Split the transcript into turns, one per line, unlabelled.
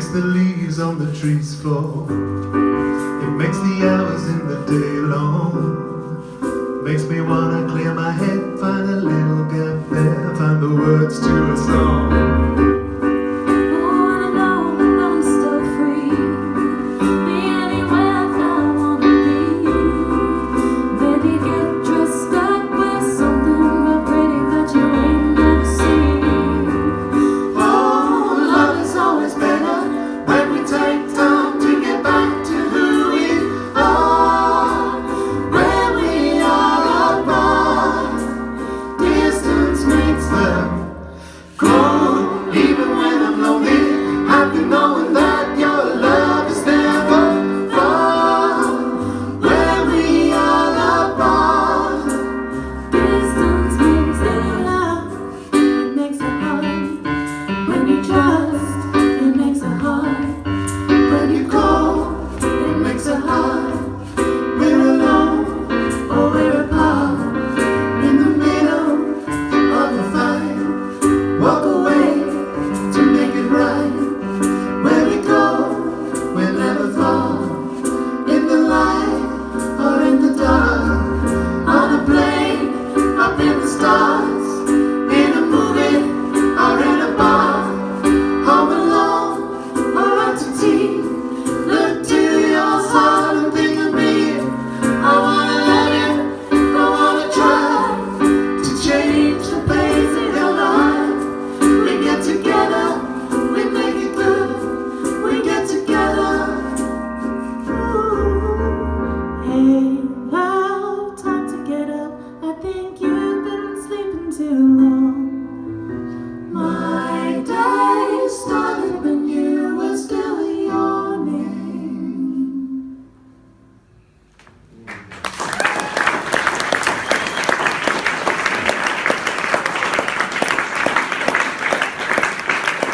makes the leaves on the trees fall. It makes the hours in the day long. Makes me wanna clear my head, find a little gap there, find the words to a song.
When you trust